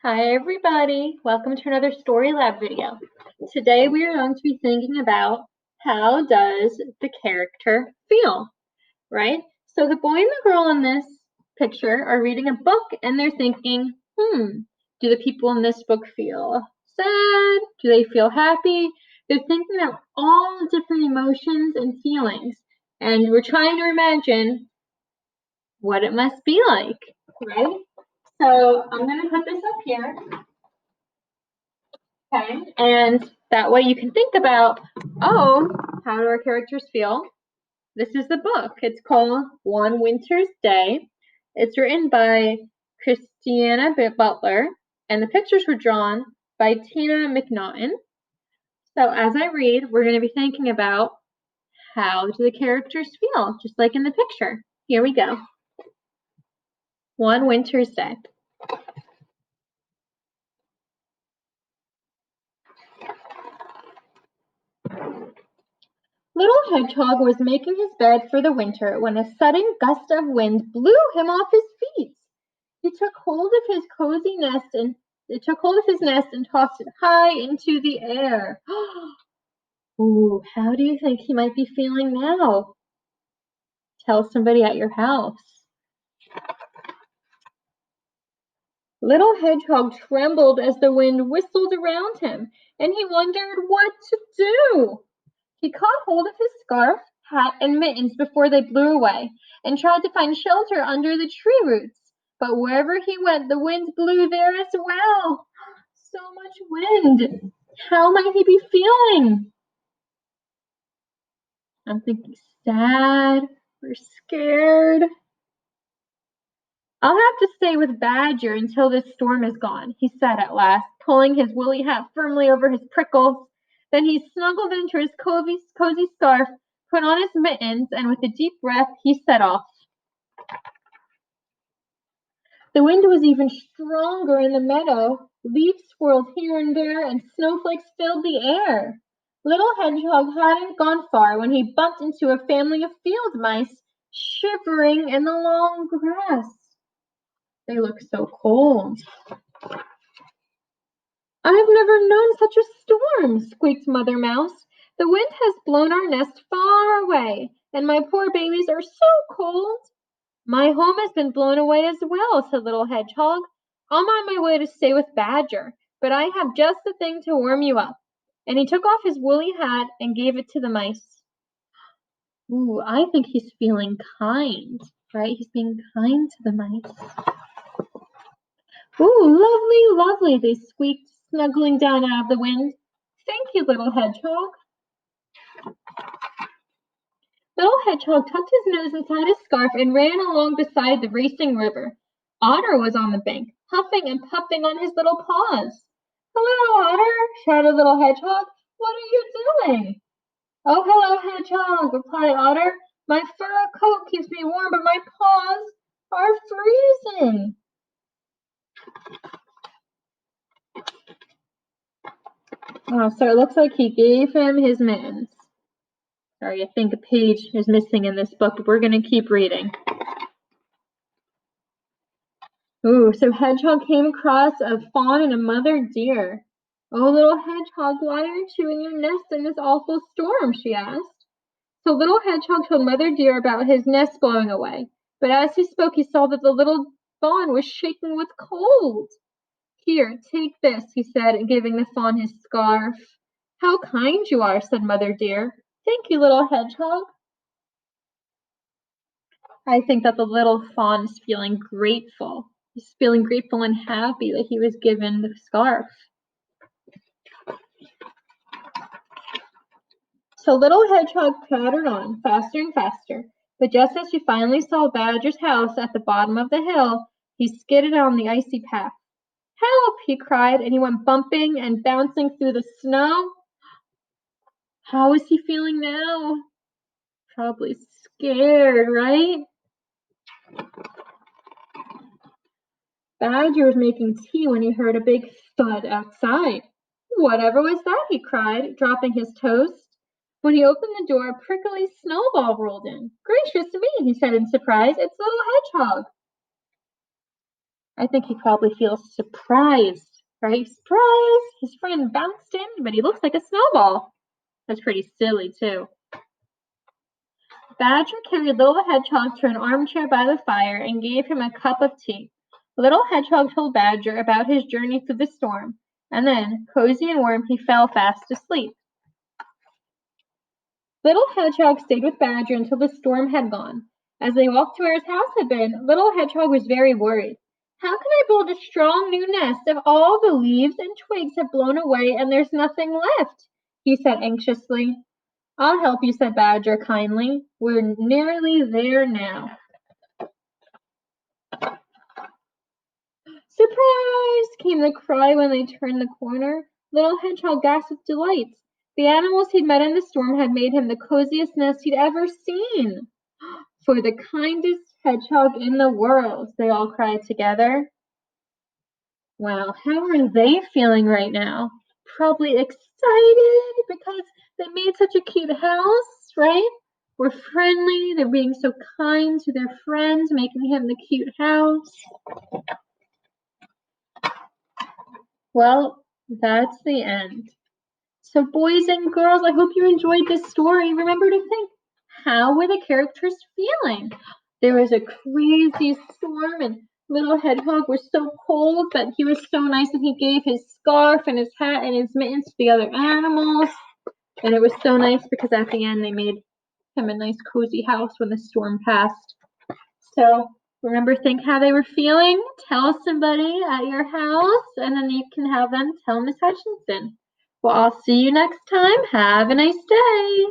Hi everybody, welcome to another Story Lab video. Today we are going to be thinking about how does the character feel, right? So the boy and the girl in this picture are reading a book and they're thinking, do the people in this book feel sad? Do they feel happy? They're thinking about all different emotions and feelings and we're trying to imagine what it must be like, right? So I'm going to put this up here. Okay, and that way you can think about, how do our characters feel? This is the book. It's called One Winter's Day. It's written by Christiana Butler, and the pictures were drawn by Tina McNaughton. So as I read, we're going to be thinking about how do the characters feel, just like in the picture. Here we go. One Winter's Day. Little Hedgehog was making his bed for the winter when a sudden gust of wind blew him off his feet. He took hold of his cozy nest and tossed it high into the air. Ooh, how do you think he might be feeling now? Tell somebody at your house. Little Hedgehog trembled as the wind whistled around him, and he wondered what to do. He caught hold of his scarf, hat, and mittens before they blew away, and tried to find shelter under the tree roots. But wherever he went, the wind blew there as well. So much wind. How might he be feeling? I'm thinking sad or scared. I'll have to stay with Badger until this storm is gone, he said at last, pulling his woolly hat firmly over his prickles. Then he snuggled into his cozy scarf, put on his mittens, and with a deep breath, he set off. The wind was even stronger in the meadow. Leaves swirled here and there, and snowflakes filled the air. Little Hedgehog hadn't gone far when he bumped into a family of field mice shivering in the long grass. They look so cold. I've never known such a storm, squeaked Mother Mouse. The wind has blown our nest far away, and my poor babies are so cold. My home has been blown away as well, said Little Hedgehog. I'm on my way to stay with Badger, but I have just the thing to warm you up. And he took off his woolly hat and gave it to the mice. Ooh, I think he's feeling kind, right? He's being kind to the mice. Ooh, lovely, lovely, they squeaked, snuggling down out of the wind. Thank you, Little Hedgehog. Little Hedgehog tucked his nose inside his scarf and ran along beside the racing river. Otter was on the bank, puffing and puffing on his little paws. Hello, Otter, shouted Little Hedgehog. What are you doing? Oh, hello, Hedgehog, replied Otter. My fur coat keeps me warm, but my paws are freezing. Oh, so it looks like he gave him his mittens. Sorry, I think a page is missing in this book, but we're going to keep reading. Ooh, so Hedgehog came across a fawn and a mother deer. Oh, little Hedgehog, why aren't you in your nest in this awful storm? She asked. So little Hedgehog told Mother Deer about his nest blowing away. But as he spoke, he saw that the little fawn was shaking with cold. Here, take this, he said, giving the fawn his scarf. How kind you are, said Mother Deer. Thank you, little Hedgehog. I think that the little fawn is feeling grateful. He's feeling grateful and happy that he was given the scarf. So little Hedgehog pattered on, faster and faster. But just as she finally saw Badger's house at the bottom of the hill, he skidded on the icy path. Help! He cried, and he went bumping and bouncing through the snow. How is he feeling now? Probably scared, right? Badger was making tea when he heard a big thud outside. Whatever was that? He cried, dropping his toast. When he opened the door, a prickly snowball rolled in. Gracious me, he said in surprise, it's Little Hedgehog. I think he probably feels surprised, right? Surprise! His friend bounced in, but he looks like a snowball. That's pretty silly, too. Badger carried Little Hedgehog to an armchair by the fire and gave him a cup of tea. Little Hedgehog told Badger about his journey through the storm, and then, cozy and warm, he fell fast asleep. Little Hedgehog stayed with Badger until the storm had gone. As they walked to where his house had been, Little Hedgehog was very worried. How can I build a strong new nest if all the leaves and twigs have blown away and there's nothing left? He said anxiously. I'll help you, said Badger kindly. We're nearly there now. Surprise! Came the cry when they turned the corner. Little Hedgehog gasped with delight. The animals he'd met in the storm had made him the coziest nest he'd ever seen. For the kindest hedgehog in the world, they all cried together. Wow, how are they feeling right now? Probably excited because they made such a cute house, right? We're friendly, they're being so kind to their friends, making him the cute house. Well, that's the end. So boys and girls, I hope you enjoyed this story. Remember to think, how were the characters feeling? There was a crazy storm and Little Hedgehog was so cold, but he was so nice that he gave his scarf and his hat and his mittens to the other animals. And it was so nice because at the end they made him a nice cozy house when the storm passed. So remember, think how they were feeling. Tell somebody at your house, and then you can have them tell Miss Hutchinson. Well, I'll see you next time. Have a nice day.